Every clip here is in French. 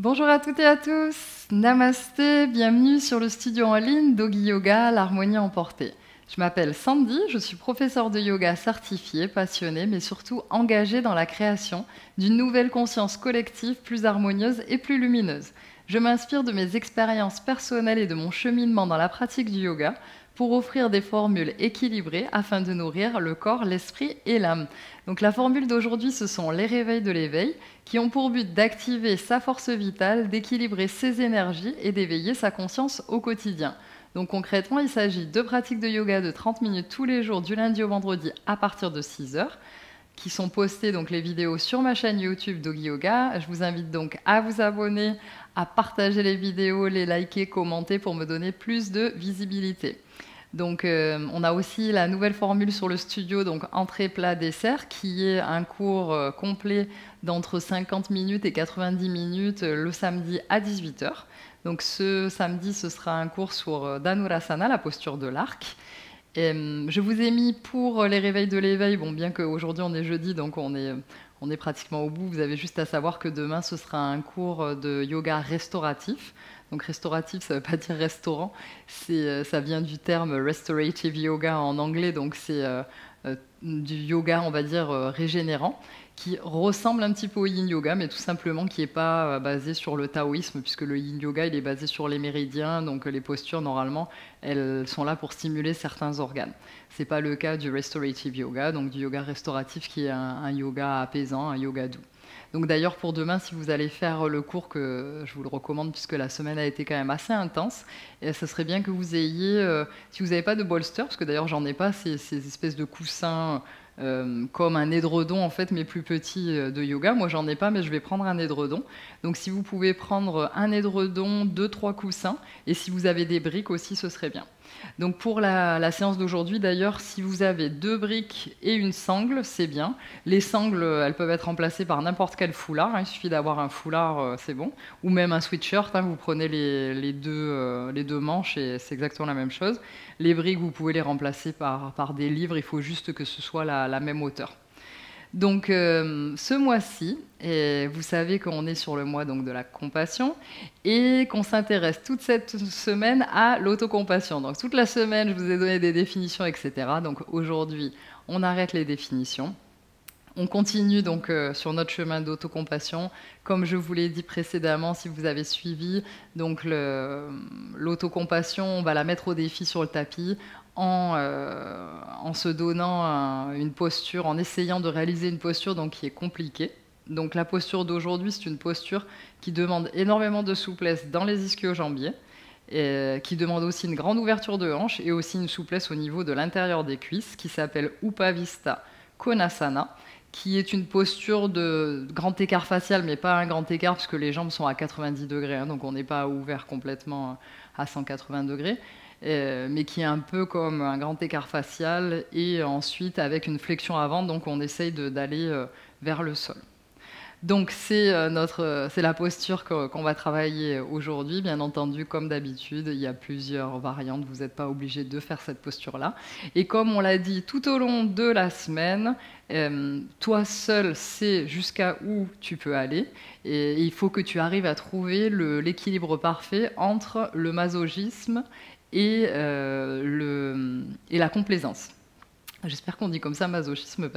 Bonjour à toutes et à tous, Namasté, bienvenue sur le studio en ligne Doggy Yoga, l'harmonie emportée. Je m'appelle Sandy, je suis professeure de yoga certifiée, passionnée, mais surtout engagée dans la création d'une nouvelle conscience collective plus harmonieuse et plus lumineuse. Je m'inspire de mes expériences personnelles et de mon cheminement dans la pratique du yoga pour offrir des formules équilibrées afin de nourrir le corps, l'esprit et l'âme. Donc la formule d'aujourd'hui, ce sont les réveils de l'éveil qui ont pour but d'activer sa force vitale, d'équilibrer ses énergies et d'éveiller sa conscience au quotidien. Donc concrètement, il s'agit de pratiques de yoga de 30 minutes tous les jours du lundi au vendredi à partir de 6 heures qui sont postées donc les vidéos sur ma chaîne YouTube Doggy Yoga. Je vous invite donc à vous abonner, à partager les vidéos, les liker, commenter pour me donner plus de visibilité. Donc, on a aussi la nouvelle formule sur le studio, donc entrée, plat, dessert, qui est un cours complet d'entre 50 minutes et 90 minutes le samedi à 18 h. Donc, ce samedi, ce sera un cours sur Dhanurasana, la posture de l'arc. Je vous ai mis pour les réveils de l'éveil, bon, bien qu'aujourd'hui on est jeudi, donc on est pratiquement au bout. Vous avez juste à savoir que demain, ce sera un cours de yoga restauratif. Donc restauratif, ça ne veut pas dire restaurant, ça vient du terme restorative yoga en anglais, donc c'est du yoga, on va dire, régénérant, qui ressemble un petit peu au yin yoga, mais tout simplement qui n'est pas basé sur le taoïsme, puisque le yin yoga, il est basé sur les méridiens, donc les postures, normalement, elles sont là pour stimuler certains organes. Ce n'est pas le cas du restorative yoga, donc du yoga restauratif qui est un yoga apaisant, un yoga doux. Donc d'ailleurs pour demain, si vous allez faire le cours, que je vous le recommande puisque la semaine a été quand même assez intense, et ce serait bien que vous ayez, si vous n'avez pas de bolster, parce que d'ailleurs j'en ai pas, ces espèces de coussins comme un édredon en fait, mais plus petit de yoga. Moi j'en ai pas, mais je vais prendre un édredon. Donc si vous pouvez prendre un édredon, 2-3 coussins, et si vous avez des briques aussi, ce serait bien. Donc pour la séance d'aujourd'hui, d'ailleurs, si vous avez 2 briques et une sangle, c'est bien. Les sangles, elles peuvent être remplacées par n'importe quel foulard. Il suffit d'avoir un foulard, c'est bon. Ou même un sweatshirt, vous prenez les deux manches et c'est exactement la même chose. Les briques, vous pouvez les remplacer par des livres. Il faut juste que ce soit la même hauteur. Donc ce mois-ci, et vous savez qu'on est sur le mois donc, de la compassion et qu'on s'intéresse toute cette semaine à l'autocompassion. Donc toute la semaine, je vous ai donné des définitions, etc. Donc aujourd'hui, on arrête les définitions. On continue donc sur notre chemin d'autocompassion. Comme je vous l'ai dit précédemment, si vous avez suivi, donc l'autocompassion, on va la mettre au défi sur le tapis en se donnant une posture, en essayant de réaliser une posture donc, qui est compliquée. Donc la posture d'aujourd'hui, c'est une posture qui demande énormément de souplesse dans les ischio-jambiers, qui demande aussi une grande ouverture de hanche et aussi une souplesse au niveau de l'intérieur des cuisses, qui s'appelle Upavista Konasana, qui est une posture de grand écart facial, mais pas un grand écart, puisque les jambes sont à 90 degrés, donc on n'est pas ouvert complètement à 180 degrés, mais qui est un peu comme un grand écart facial, et ensuite avec une flexion avant, donc on essaye d'aller vers le sol. Donc c'est la posture qu'on va travailler aujourd'hui. Bien entendu, comme d'habitude, il y a plusieurs variantes. Vous n'êtes pas obligé de faire cette posture-là. Et comme on l'a dit tout au long de la semaine, toi seul sais jusqu'à où tu peux aller. Et il faut que tu arrives à trouver l'équilibre parfait entre le masochisme et la complaisance. J'espère qu'on dit comme ça, masochisme,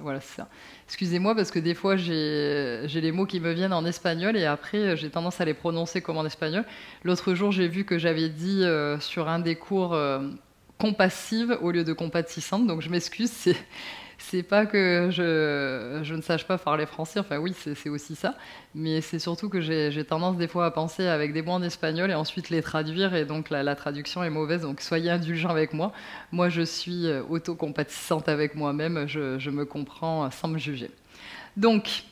voilà, c'est ça. Excusez-moi parce que des fois j'ai les mots qui me viennent en espagnol et après j'ai tendance à les prononcer comme en espagnol. L'autre jour j'ai vu que j'avais dit sur un des cours compassive au lieu de compatissante, donc je m'excuse, c'est pas que je ne sache pas parler français, enfin oui, c'est aussi ça, mais c'est surtout que j'ai tendance des fois à penser avec des mots en espagnol et ensuite les traduire, et donc la traduction est mauvaise, donc soyez indulgents avec moi. Moi, je suis auto-compatissante avec moi-même, je me comprends sans me juger. Donc,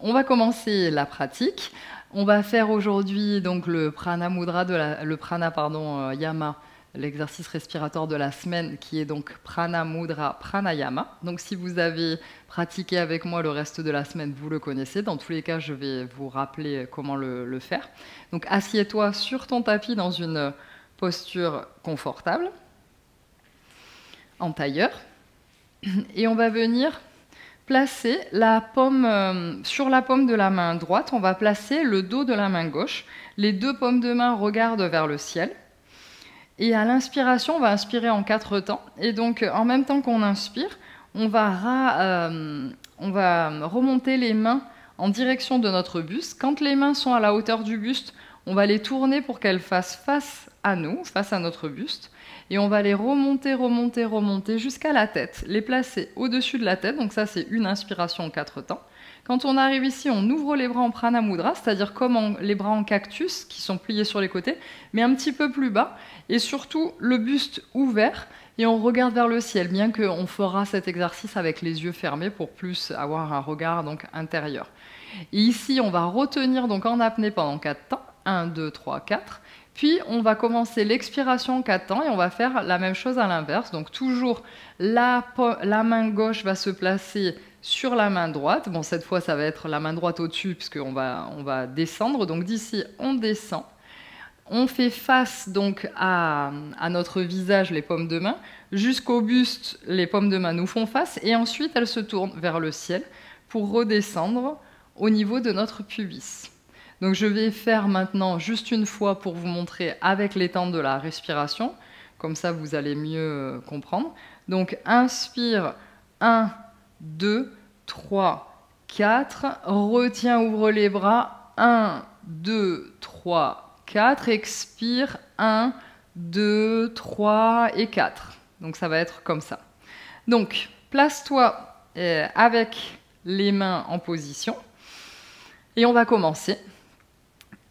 on va commencer la pratique. On va faire aujourd'hui donc le prana mudra, yama, l'exercice respiratoire de la semaine, qui est donc Prana Mudra Pranayama. Donc si vous avez pratiqué avec moi le reste de la semaine, vous le connaissez. Dans tous les cas, je vais vous rappeler comment le faire. Donc assieds-toi sur ton tapis dans une posture confortable, en tailleur. Et on va venir placer sur la paume de la main droite, on va placer le dos de la main gauche. Les deux paumes de main regardent vers le ciel. Et à l'inspiration, on va inspirer en 4 temps. Et donc, en même temps qu'on inspire, on va remonter les mains en direction de notre buste. Quand les mains sont à la hauteur du buste, on va les tourner pour qu'elles fassent face à nous, face à notre buste. Et on va les remonter, remonter, remonter jusqu'à la tête. Les placer au-dessus de la tête. Donc ça, c'est une inspiration en 4 temps. Quand on arrive ici, on ouvre les bras en Prana Mudra, c'est-à-dire comme les bras en cactus, qui sont pliés sur les côtés, mais un petit peu plus bas. Et surtout, le buste ouvert. Et on regarde vers le ciel, bien qu'on fera cet exercice avec les yeux fermés pour plus avoir un regard donc, intérieur. Et ici, on va retenir donc, en apnée pendant 4 temps. 1, 2, 3, 4. Puis, on va commencer l'expiration en 4 temps et on va faire la même chose à l'inverse. Donc, toujours, la main gauche va se placer sur la main droite. Bon, cette fois, ça va être la main droite au-dessus puisqu'on va descendre. Donc, d'ici, on descend. On fait face donc à notre visage, les paumes de main. Jusqu'au buste, les paumes de main nous font face. Et ensuite, elles se tournent vers le ciel pour redescendre au niveau de notre pubis. Donc je vais faire maintenant juste une fois pour vous montrer avec les temps de la respiration. Comme ça, vous allez mieux comprendre. Donc inspire, 1, 2, 3, 4. Retiens, ouvre les bras. 1, 2, 3, 4. Expire, 1, 2, 3 et 4. Donc ça va être comme ça. Donc place-toi avec les mains en position. Et on va commencer.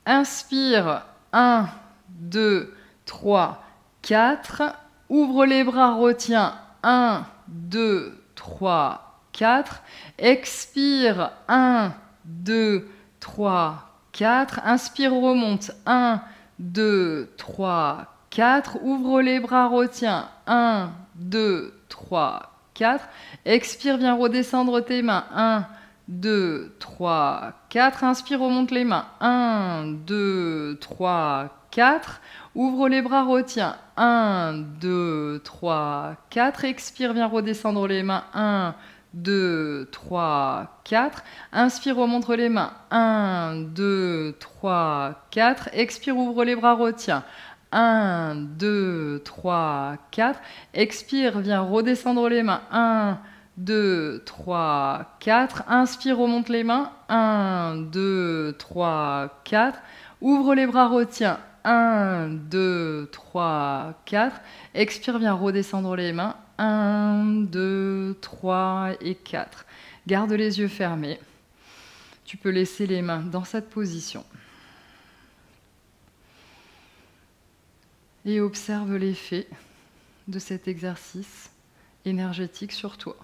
Inspire, 1, 2, 3, 4. Ouvre les bras, retiens, 1, 2, 3, 4. Expire, 1, 2, 3, 4. Inspire, remonte, 1, 2, 3, 4. Ouvre les bras, retiens, 1, 2, 3, 4. Expire, viens redescendre tes mains, 1, 2, 3, 4. Inspire, remonte les mains. 1, 2, 3, 4. Ouvre les bras, retiens. 1, 2, 3, 4. Expire, viens redescendre les mains. 1, 2, 3, 4. Inspire, remonte les mains. 1, 2, 3, 4. Expire, ouvre les bras, retiens. 1, 2, 3, 4. Expire, viens redescendre les mains. 1, 2, 3, 4. Inspire, remonte les mains. 1, 2, 3, 4. Ouvre les bras, retiens. 1, 2, 3, 4. Expire, viens redescendre les mains. 1, 2, 3 et 4. Garde les yeux fermés. Tu peux laisser les mains dans cette position. Et observe l'effet de cet exercice énergétique sur toi.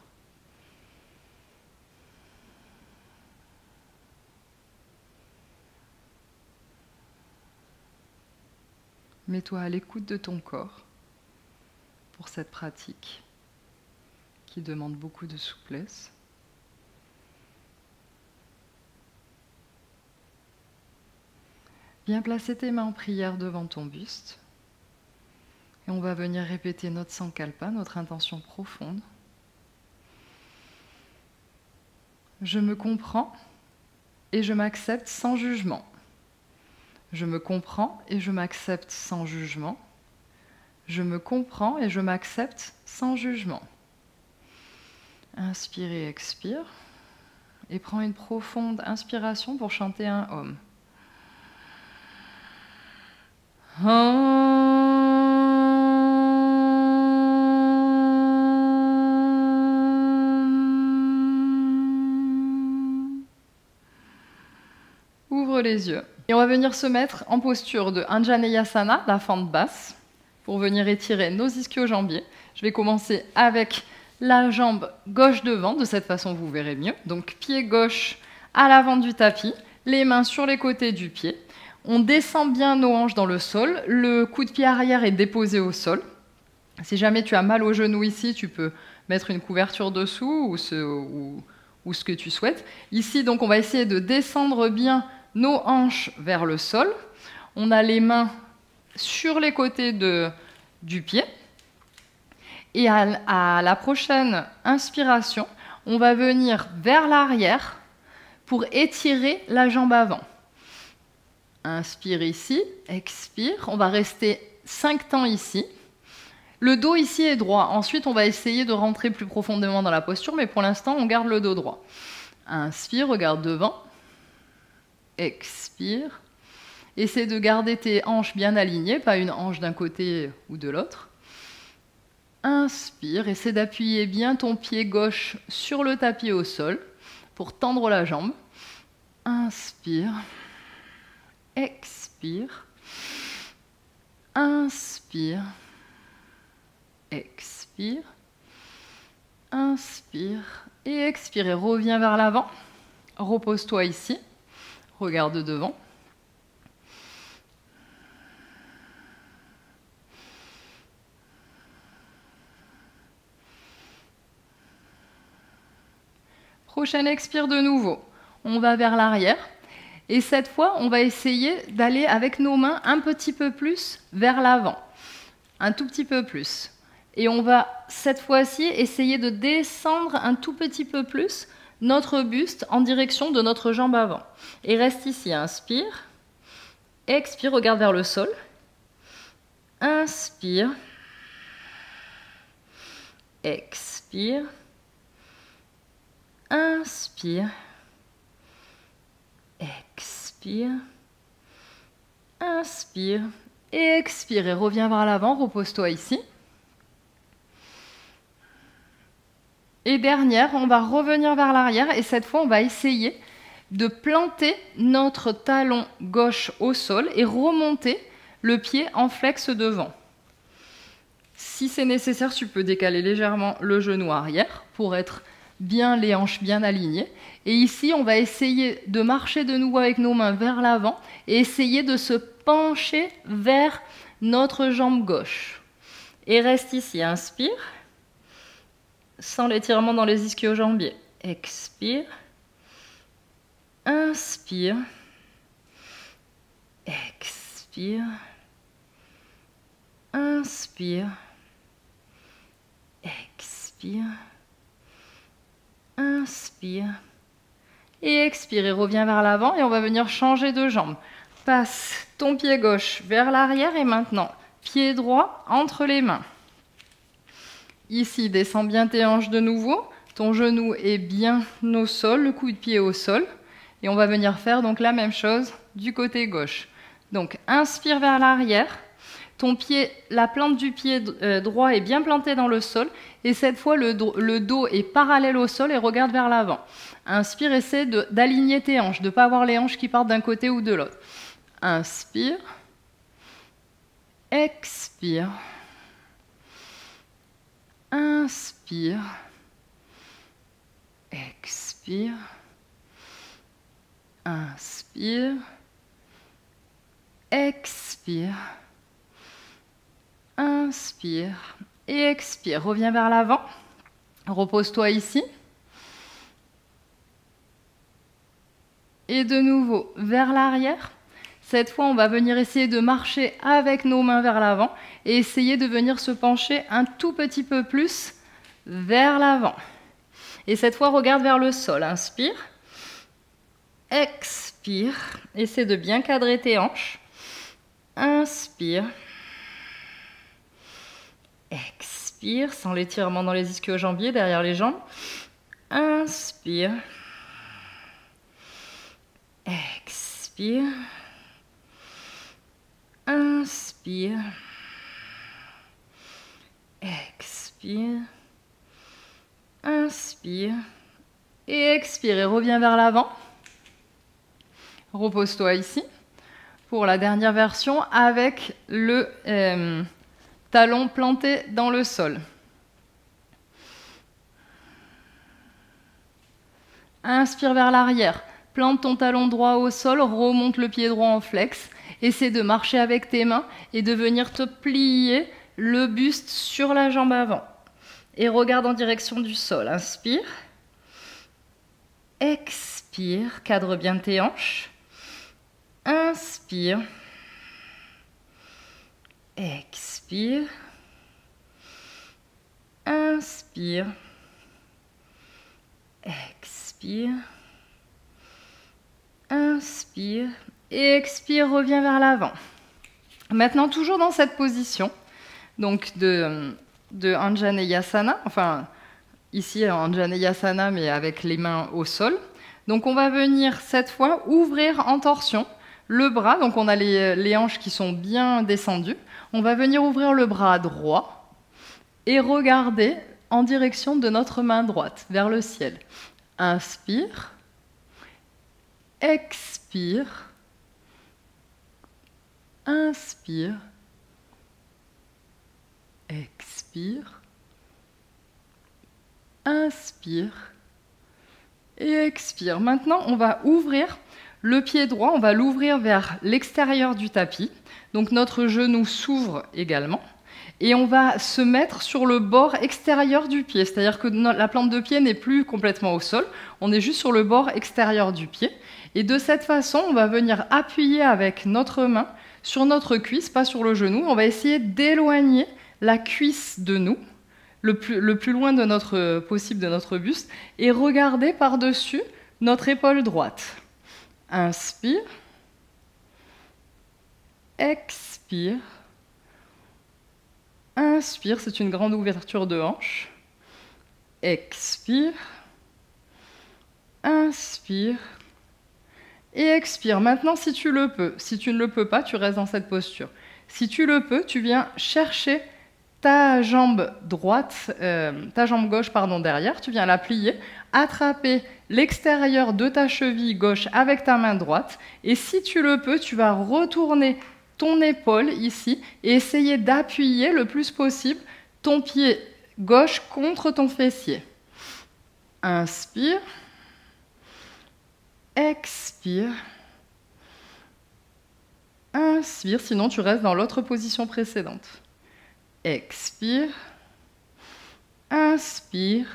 Mets-toi à l'écoute de ton corps pour cette pratique qui demande beaucoup de souplesse. Viens placer tes mains en prière devant ton buste. Et on va venir répéter notre Sankalpa, notre intention profonde. Je me comprends et je m'accepte sans jugement. Je me comprends et je m'accepte sans jugement. Je me comprends et je m'accepte sans jugement. Inspire et expire. Et prends une profonde inspiration pour chanter un Om. Om. Ouvre les yeux. Et on va venir se mettre en posture de Anjaneyasana, la fente basse, pour venir étirer nos ischio-jambiers. Je vais commencer avec la jambe gauche devant, de cette façon vous verrez mieux. Donc pied gauche à l'avant du tapis, les mains sur les côtés du pied. On descend bien nos hanches dans le sol, le coup de pied arrière est déposé au sol. Si jamais tu as mal au genou ici, tu peux mettre une couverture dessous ou ce que tu souhaites. Ici, donc, on va essayer de descendre bien nos hanches vers le sol. On a les mains sur les côtés du pied. Et à la prochaine inspiration, on va venir vers l'arrière pour étirer la jambe avant. Inspire ici, expire. On va rester 5 temps ici. Le dos ici est droit. Ensuite, on va essayer de rentrer plus profondément dans la posture, mais pour l'instant, on garde le dos droit. Inspire, regarde devant. Expire. Essaie de garder tes hanches bien alignées, pas une hanche d'un côté ou de l'autre. Inspire, essaie d'appuyer bien ton pied gauche sur le tapis au sol pour tendre la jambe. Inspire. Expire. Inspire. Expire. Inspire. Et expire. Et reviens vers l'avant. Repose-toi ici. Regarde devant. Prochaine expire de nouveau. On va vers l'arrière. Et cette fois, on va essayer d'aller avec nos mains un petit peu plus vers l'avant. Un tout petit peu plus. Et on va, cette fois-ci, essayer de descendre un tout petit peu plus notre buste en direction de notre jambe avant. Et reste ici. Inspire. Expire, regarde vers le sol. Inspire. Expire. Inspire. Expire. Inspire. Et expire. Et reviens vers l'avant. Repose-toi ici. Et dernière, on va revenir vers l'arrière. Et cette fois, on va essayer de planter notre talon gauche au sol et remonter le pied en flex devant. Si c'est nécessaire, tu peux décaler légèrement le genou arrière pour être bien les hanches bien alignées. Et ici, on va essayer de marcher de nouveau avec nos mains vers l'avant et essayer de se pencher vers notre jambe gauche. Et reste ici, inspire, sans l'étirement dans les ischio-jambiers. Expire, inspire, expire, inspire, expire, inspire et expire et reviens vers l'avant et on va venir changer de jambe. Passe ton pied gauche vers l'arrière et maintenant pied droit entre les mains. Ici, descends bien tes hanches de nouveau, ton genou est bien au sol, le coude de pied au sol et on va venir faire donc la même chose du côté gauche. Donc inspire vers l'arrière. Ton pied, la plante du pied droit est bien plantée dans le sol et cette fois le dos est parallèle au sol et regarde vers l'avant. Inspire, essaie d'aligner tes hanches, de ne pas avoir les hanches qui partent d'un côté ou de l'autre. Inspire, expire, inspire, expire, inspire, expire. Inspire et expire. Reviens vers l'avant. Repose-toi ici. Et de nouveau, vers l'arrière. Cette fois, on va venir essayer de marcher avec nos mains vers l'avant et essayer de venir se pencher un tout petit peu plus vers l'avant. Et cette fois, regarde vers le sol. Inspire. Expire. Essaie de bien cadrer tes hanches. Inspire. Expire, sans l'étirement dans les ischio-jambiers, derrière les jambes. Inspire. Expire. Inspire. Expire. Inspire. Et expire. Et reviens vers l'avant. Repose-toi ici. Pour la dernière version avec le talon planté dans le sol. Inspire vers l'arrière. Plante ton talon droit au sol, remonte le pied droit en flex. Essaie de marcher avec tes mains et de venir te plier le buste sur la jambe avant. Et regarde en direction du sol. Inspire. Expire. Cadre bien tes hanches. Inspire. Expire. Inspire. expire, inspire, et expire, reviens vers l'avant. Maintenant, toujours dans cette position, donc de Anjaneyasana, enfin, ici Anjaneyasana, mais avec les mains au sol. Donc on va venir cette fois ouvrir en torsion le bras, donc on a les hanches qui sont bien descendues. On va venir ouvrir le bras droit et regarder en direction de notre main droite, vers le ciel. Inspire, expire, inspire, expire, inspire et expire. Maintenant, on va ouvrir le pied droit, on va l'ouvrir vers l'extérieur du tapis. Donc notre genou s'ouvre également. Et on va se mettre sur le bord extérieur du pied. C'est-à-dire que la plante de pied n'est plus complètement au sol, on est juste sur le bord extérieur du pied. Et de cette façon, on va venir appuyer avec notre main sur notre cuisse, pas sur le genou. On va essayer d'éloigner la cuisse de nous, le plus loin possible de notre buste, et regarder par-dessus notre épaule droite. Inspire, expire, inspire, c'est une grande ouverture de hanche, expire, inspire, et expire. Maintenant, si tu le peux, si tu ne le peux pas, tu restes dans cette posture. Si tu le peux, tu viens chercher ta jambe droite, ta jambe gauche, derrière, tu viens la plier, attraper l'extérieur de ta cheville gauche avec ta main droite, et si tu le peux, tu vas retourner ton épaule ici et essayer d'appuyer le plus possible ton pied gauche contre ton fessier. Inspire, expire, inspire, sinon tu restes dans l'autre position précédente. Expire, inspire,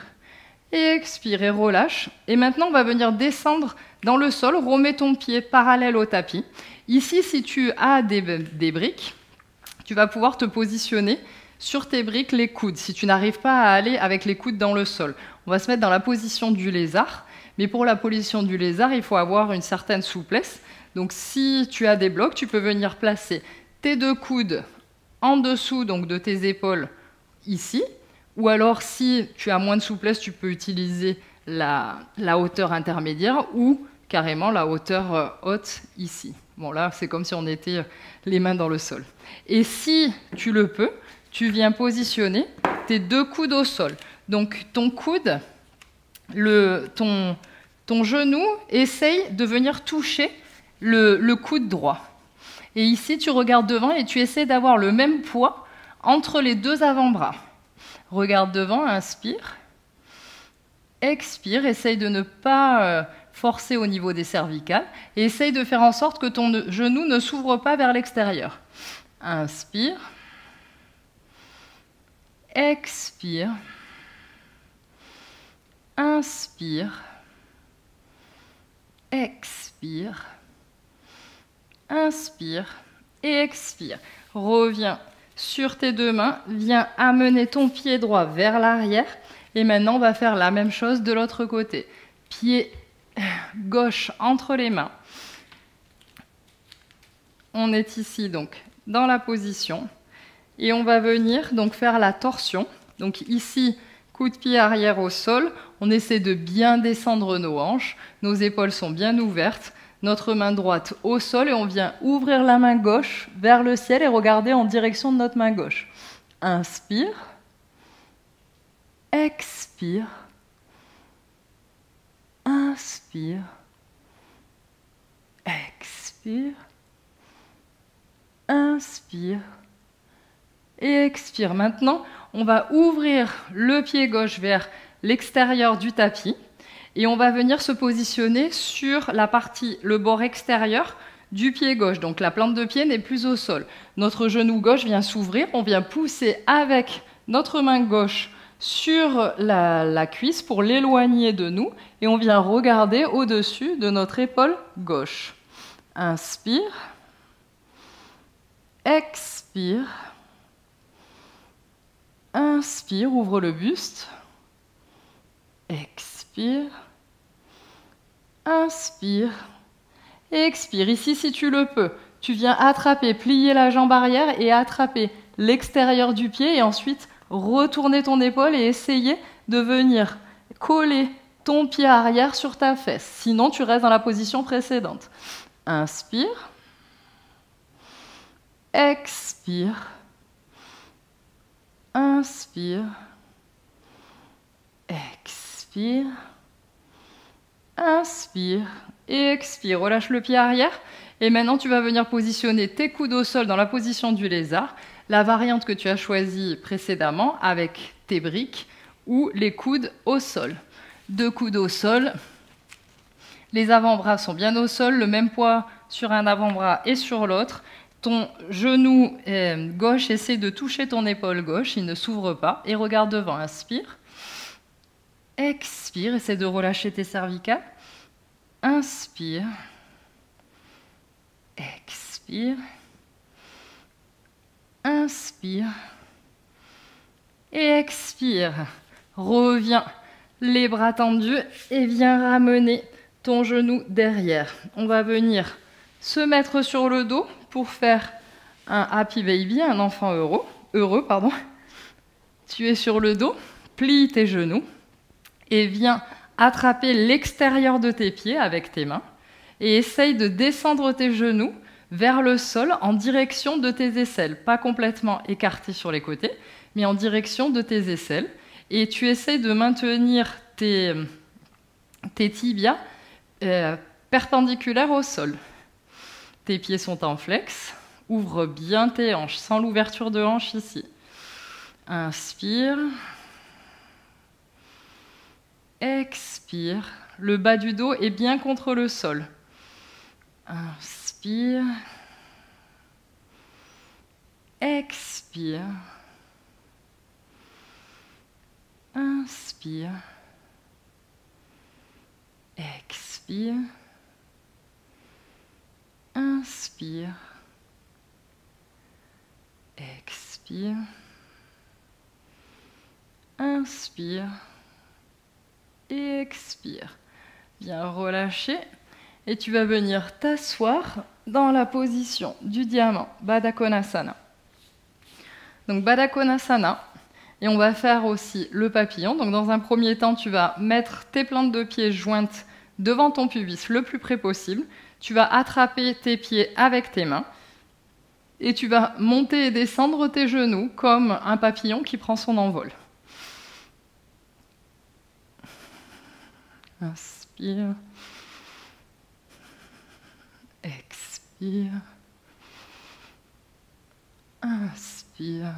et expire, et relâche. Et maintenant, on va venir descendre dans le sol, remets ton pied parallèle au tapis. Ici, si tu as des briques, tu vas pouvoir te positionner sur tes briques les coudes, si tu n'arrives pas à aller avec les coudes dans le sol. On va se mettre dans la position du lézard, mais pour la position du lézard, il faut avoir une certaine souplesse. Donc si tu as des blocs, tu peux venir placer tes deux coudes en dessous donc, de tes épaules ici, ou alors si tu as moins de souplesse, tu peux utiliser la hauteur intermédiaire ou carrément la hauteur haute ici. Bon là, c'est comme si on était les mains dans le sol. Et si tu le peux, tu viens positionner tes deux coudes au sol. Donc ton coude, ton genou, essaye de venir toucher le coude droit. Et ici, tu regardes devant et tu essaies d'avoir le même poids entre les deux avant-bras. Regarde devant, inspire. Expire, essaye de ne pas forcer au niveau des cervicales. Et essaye de faire en sorte que ton genou ne s'ouvre pas vers l'extérieur. Inspire. Expire. Inspire. Expire. Inspire et expire. Reviens sur tes deux mains, viens amener ton pied droit vers l'arrière. Et maintenant, on va faire la même chose de l'autre côté. Pied gauche entre les mains. On est ici donc dans la position. Et on va venir donc faire la torsion. Donc ici, coup de pied arrière au sol. On essaie de bien descendre nos hanches. Nos épaules sont bien ouvertes. Notre main droite au sol et on vient ouvrir la main gauche vers le ciel et regarder en direction de notre main gauche. Inspire, expire, inspire, expire, inspire et expire. Maintenant, on va ouvrir le pied gauche vers l'extérieur du tapis. Et on va venir se positionner sur la partie, le bord extérieur du pied gauche. Donc la plante de pied n'est plus au sol. Notre genou gauche vient s'ouvrir. On vient pousser avec notre main gauche sur la cuisse pour l'éloigner de nous. Et on vient regarder au-dessus de notre épaule gauche. Inspire. Expire. Inspire, ouvre le buste. expire, inspire, expire. Ici, si tu le peux, tu viens attraper, plier la jambe arrière et attraper l'extérieur du pied et ensuite retourner ton épaule et essayer de venir coller ton pied arrière sur ta fesse. Sinon, tu restes dans la position précédente. Inspire, expire, inspire, expire, inspire et expire. Relâche le pied arrière. Et maintenant, tu vas venir positionner tes coudes au sol dans la position du lézard, la variante que tu as choisie précédemment avec tes briques ou les coudes au sol. 2 coudes au sol. Les avant-bras sont bien au sol, le même poids sur un avant-bras et sur l'autre. Ton genou gauche essaie de toucher ton épaule gauche, il ne s'ouvre pas. Et regarde devant, inspire. Expire, essaie de relâcher tes cervicales. Inspire. Expire. Inspire. Et expire. Reviens, les bras tendus et viens ramener ton genou derrière. On va venir se mettre sur le dos pour faire un happy baby, un enfant heureux. Tu es sur le dos, plie tes genoux et viens attraper l'extérieur de tes pieds avec tes mains et essaye de descendre tes genoux vers le sol en direction de tes aisselles, pas complètement écartés sur les côtés, mais en direction de tes aisselles. Et tu essayes de maintenir tes tibias perpendiculaires au sol. Tes pieds sont en flex. Ouvre bien tes hanches, sans l'ouverture de hanches ici. Inspire. Expire. Le bas du dos est bien contre le sol. Inspire. Expire. Inspire. Expire. Inspire. Expire. Inspire. Et expire. Bien relâcher. Et tu vas venir t'asseoir dans la position du diamant, Baddha Konasana. Donc Baddha Konasana. Et on va faire aussi le papillon. Donc dans un premier temps, tu vas mettre tes plantes de pied jointes devant ton pubis le plus près possible. Tu vas attraper tes pieds avec tes mains. Et tu vas monter et descendre tes genoux comme un papillon qui prend son envol. Inspire. Expire. Inspire.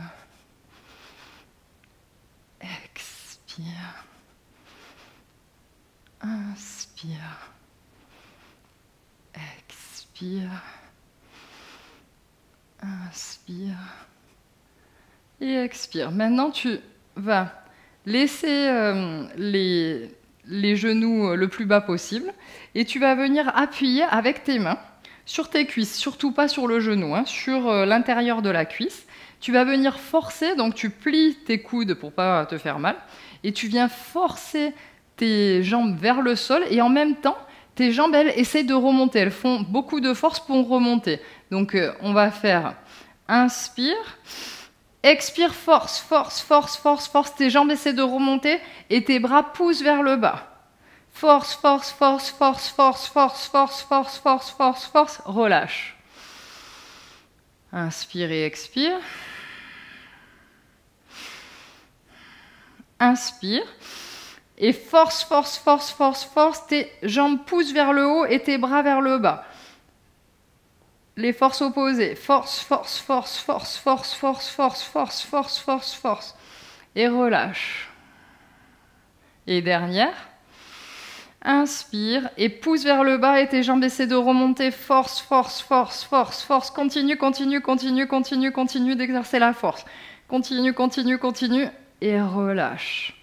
Expire. Inspire. Expire. Inspire. Et expire. Maintenant, tu vas laisser les genoux le plus bas possible et tu vas venir appuyer avec tes mains sur tes cuisses, surtout pas sur le genou, sur l'intérieur de la cuisse. Tu vas venir forcer, donc tu plies tes coudes pour pas te faire mal, et tu viens forcer tes jambes vers le sol, et en même temps, tes jambes, elles, essayent de remonter. Elles font beaucoup de force pour remonter. Donc, on va faire inspire, expire, force, force, force, force, force. Tes jambes essaient de remonter, et tes bras poussent vers le bas. Force, force, force, force, force, force, force, force, force, force, force, relâche. Inspire et expire. Inspire. Et force, force, force, force, force. Tes jambes poussent vers le haut et tes bras vers le bas. Les forces opposées. Force, force, force, force, force, force, force, force, force, force, force. Et relâche. Et dernière. Inspire et pousse vers le bas et tes jambes essaient de remonter. Force, force, force, force, force. Continue, continue, continue, continue, continue d'exercer la force. Continue, continue, continue et relâche.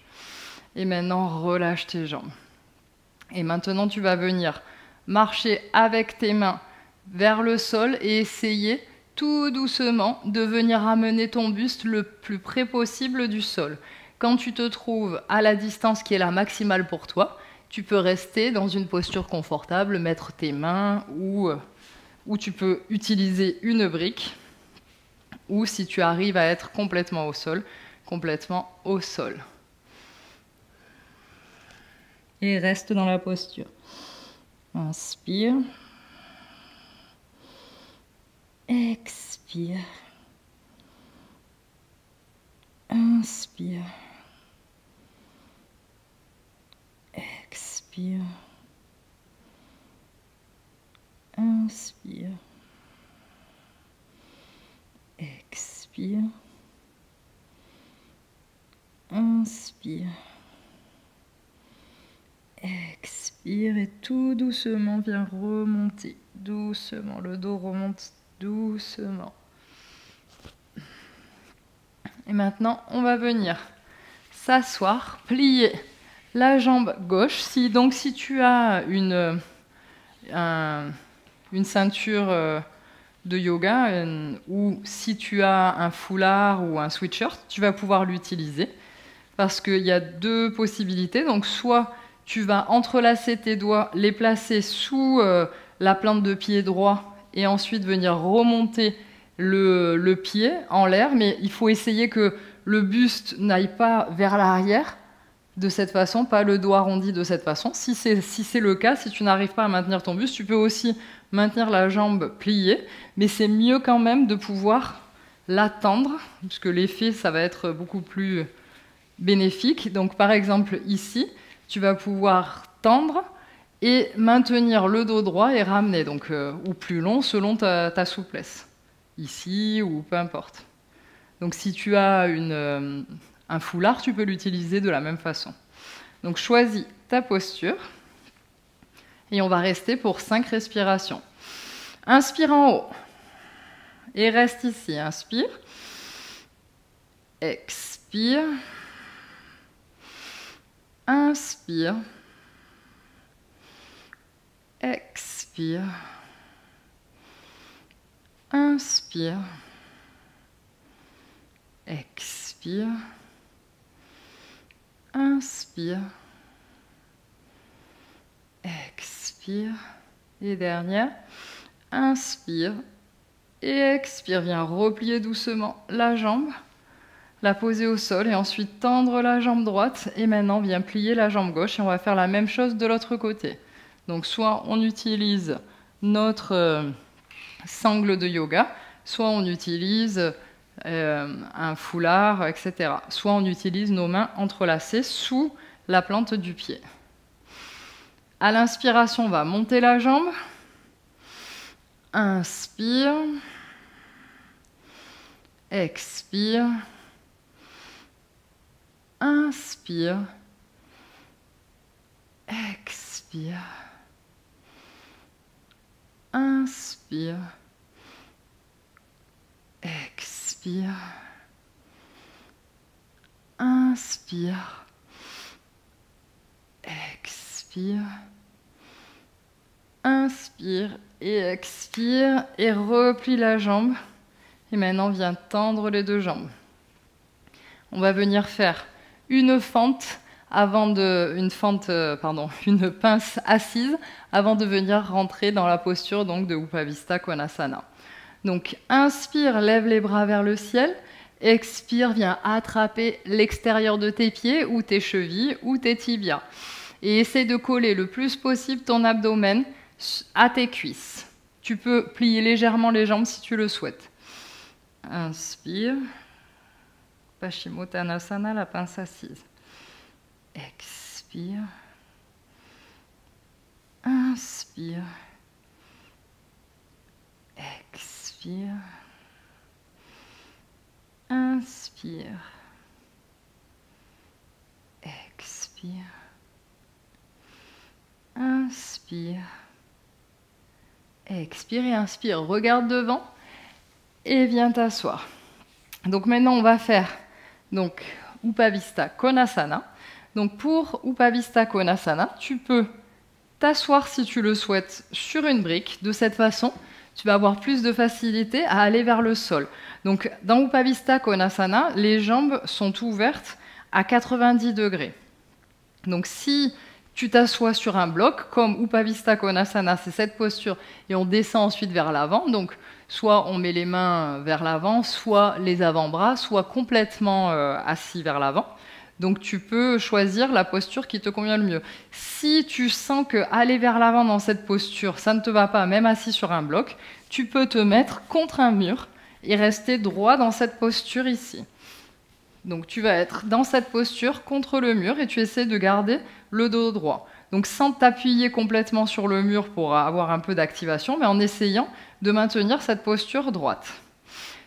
Et maintenant, relâche tes jambes. Et maintenant, tu vas venir marcher avec tes mains vers le sol et essayer tout doucement de venir amener ton buste le plus près possible du sol. Quand tu te trouves à la distance qui est la maximale pour toi, tu peux rester dans une posture confortable, mettre tes mains ou tu peux utiliser une brique, ou si tu arrives à être complètement au sol, complètement au sol. Et reste dans la posture. Inspire. Expire. Inspire. Expire. Inspire. Expire. Inspire. Expire et tout doucement viens remonter. Doucement, le dos remonte doucement. Et maintenant, on va venir s'asseoir, plier la jambe gauche. Donc, si tu as une ceinture de yoga ou si tu as un foulard ou un sweatshirt, tu vas pouvoir l'utiliser parce qu'il y a deux possibilités. Donc, soit tu vas entrelacer tes doigts, les placer sous la plante de pied droit et ensuite venir remonter le pied en l'air, mais il faut essayer que le buste n'aille pas vers l'arrière de cette façon, pas le dos arrondi de cette façon. Si c'est le cas, si tu n'arrives pas à maintenir ton buste, tu peux aussi maintenir la jambe pliée, mais c'est mieux quand même de pouvoir la tendre, puisque l'effet, ça va être beaucoup plus bénéfique. Donc par exemple ici, tu vas pouvoir tendre et maintenir le dos droit et ramener, donc, ou plus long selon ta souplesse. Ici ou peu importe. Donc si tu as un foulard, tu peux l'utiliser de la même façon. Donc choisis ta posture et on va rester pour 5 respirations. Inspire en haut et reste ici. Inspire, expire, inspire, expire, inspire, expire, inspire, expire, et dernière, inspire et expire. Viens replier doucement la jambe, la poser au sol et ensuite tendre la jambe droite. Et maintenant, viens plier la jambe gauche et on va faire la même chose de l'autre côté. Donc soit on utilise notre sangle de yoga, soit on utilise un foulard, etc. Soit on utilise nos mains entrelacées sous la plante du pied. À l'inspiration, on va monter la jambe. Inspire. Expire. Inspire. Expire. Inspire. Expire. Inspire. Expire. Inspire et expire et replie la jambe. Et maintenant, viens tendre les deux jambes. On va venir faire une pince assise avant de venir rentrer dans la posture donc, de Upavista Konasana. Donc, inspire, lève les bras vers le ciel. Expire, viens attraper l'extérieur de tes pieds ou tes chevilles ou tes tibias. Et essaie de coller le plus possible ton abdomen à tes cuisses. Tu peux plier légèrement les jambes si tu le souhaites. Inspire. Paschimottanasana, la pince assise. Expire. Inspire. Expire. Inspire. Expire. Inspire. Expire et inspire. Regarde devant et viens t'asseoir. Donc maintenant, on va faire Upavista Konasana. Donc pour Upavista Konasana, tu peux t'asseoir si tu le souhaites sur une brique. De cette façon, tu vas avoir plus de facilité à aller vers le sol. Donc dans Upavista Konasana, les jambes sont ouvertes à 90 degrés. Donc si tu t'assois sur un bloc, comme Upavista Konasana, c'est cette posture, et on descend ensuite vers l'avant, donc soit on met les mains vers l'avant, soit les avant-bras, soit complètement assis vers l'avant. Donc tu peux choisir la posture qui te convient le mieux. Si tu sens que aller vers l'avant dans cette posture, ça ne te va pas, même assis sur un bloc, tu peux te mettre contre un mur et rester droit dans cette posture ici. Donc tu vas être dans cette posture contre le mur et tu essaies de garder le dos droit. Donc sans t'appuyer complètement sur le mur pour avoir un peu d'activation, mais en essayant de maintenir cette posture droite.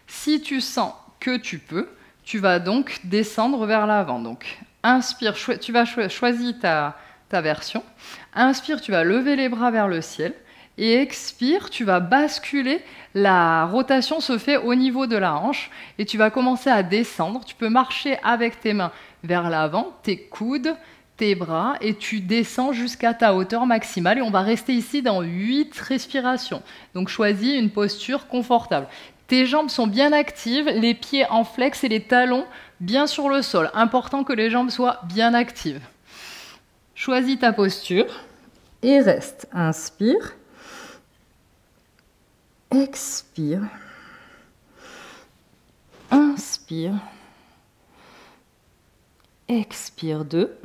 Si tu sens que tu peux, tu vas donc descendre vers l'avant. Donc inspire, tu vas choisir ta version. Inspire, tu vas lever les bras vers le ciel. Et expire, tu vas basculer. La rotation se fait au niveau de la hanche et tu vas commencer à descendre. Tu peux marcher avec tes mains vers l'avant, tes coudes, tes bras, et tu descends jusqu'à ta hauteur maximale. Et on va rester ici dans 8 respirations. Donc choisis une posture confortable. Tes jambes sont bien actives, les pieds en flex et les talons bien sur le sol. Important que les jambes soient bien actives. Choisis ta posture et reste. Inspire. Expire. Inspire. Expire 2.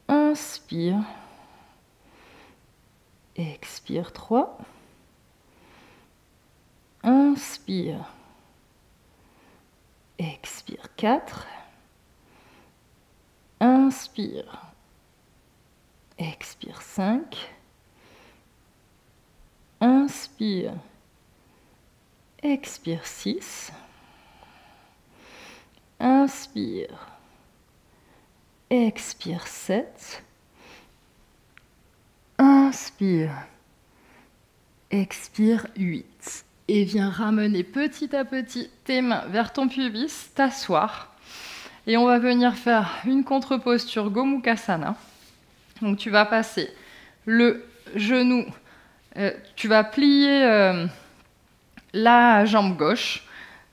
Inspire. Expire 3. Inspire. Expire 4. Inspire. Expire 5. Inspire. Expire 6. Inspire. Expire 7. Inspire. Expire 8. Et viens ramener petit à petit tes mains vers ton pubis, t'asseoir. Et on va venir faire une contre-posture Gomukhasana. Donc tu vas passer le genou, tu vas plier la jambe gauche.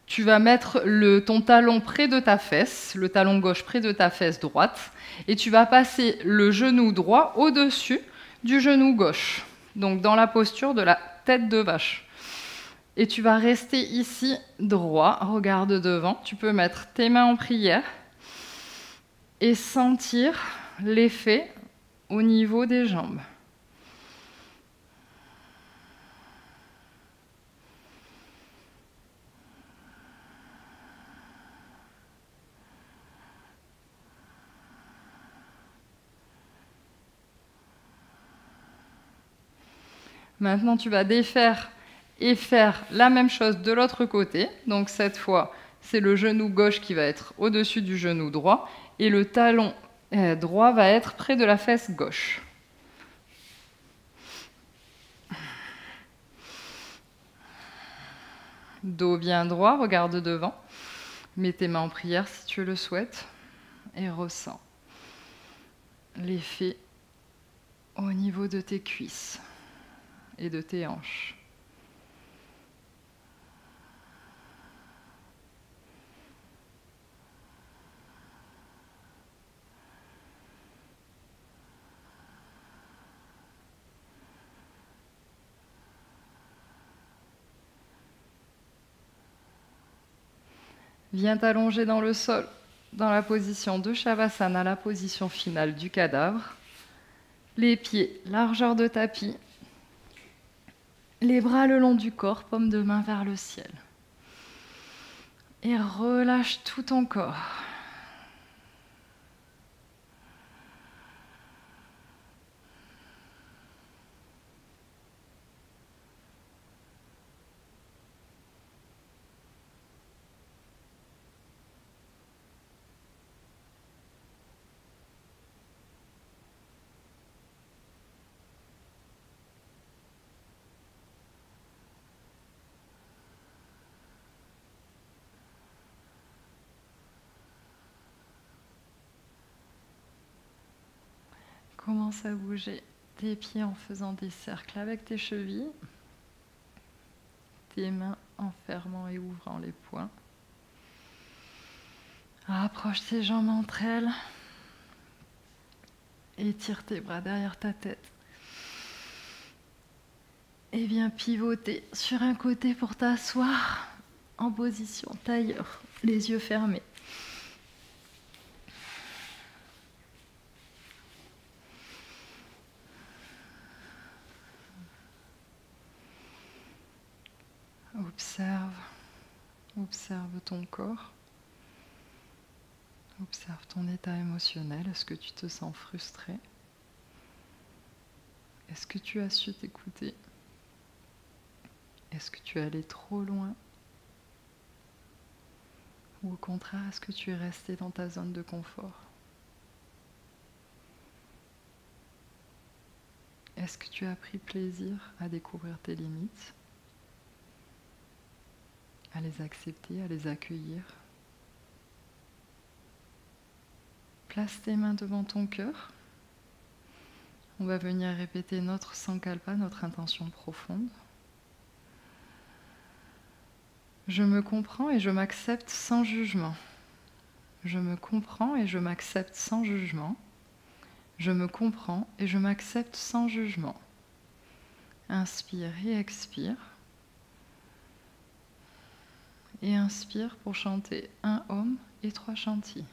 Tu vas mettre ton talon près de ta fesse, le talon gauche près de ta fesse droite. Et tu vas passer le genou droit au-dessus du genou gauche. Donc dans la posture de la tête de vache. Et tu vas rester ici droit, regarde devant. Tu peux mettre tes mains en prière et sentir l'effet au niveau des jambes. Maintenant, tu vas défaire et faire la même chose de l'autre côté. Donc cette fois, c'est le genou gauche qui va être au-dessus du genou droit et le talon droit va être près de la fesse gauche. Dos bien droit, regarde devant. Mets tes mains en prière si tu le souhaites et ressens l'effet au niveau de tes cuisses et de tes hanches. Viens t'allonger dans le sol, dans la position de Shavasana, la position finale du cadavre. Les pieds, largeur de tapis. Les bras le long du corps, paume de main vers le ciel. Et relâche tout ton corps. Commence à bouger tes pieds en faisant des cercles avec tes chevilles, tes mains en fermant et ouvrant les poings. Rapproche tes jambes entre elles. Étire tes bras derrière ta tête. Et viens pivoter sur un côté pour t'asseoir en position tailleur, les yeux fermés. Observe ton corps. Observe ton état émotionnel. Est-ce que tu te sens frustré? Est-ce que tu as su t'écouter? Est-ce que tu es allé trop loin? Ou au contraire, est-ce que tu es resté dans ta zone de confort? Est-ce que tu as pris plaisir à découvrir tes limites, à les accepter, à les accueillir? Place tes mains devant ton cœur. On va venir répéter notre sankalpa, notre intention profonde. Je me comprends et je m'accepte sans jugement. Je me comprends et je m'accepte sans jugement. Je me comprends et je m'accepte sans jugement. Inspire et expire. Et inspire pour chanter un Om et 3 Shanti.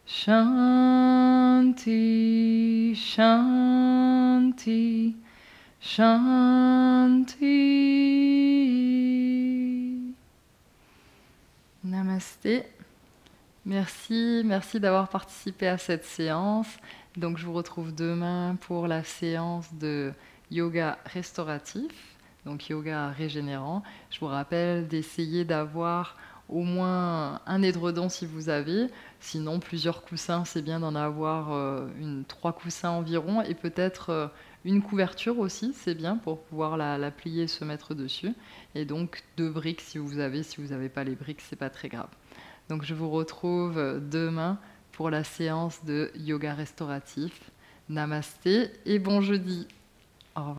Shanti, Shanti, Shanti. Namasté. Merci d'avoir participé à cette séance. Donc je vous retrouve demain pour la séance de yoga restauratif, donc yoga régénérant. Je vous rappelle d'essayer d'avoir au moins un édredon si vous avez, sinon plusieurs coussins, c'est bien d'en avoir 3 coussins environ, et peut-être une couverture aussi, c'est bien pour pouvoir la plier et se mettre dessus. Et donc 2 briques si vous n'avez pas les briques, c'est pas très grave. Donc je vous retrouve demain pour la séance de yoga restauratif. Namasté et bon jeudi. Au revoir.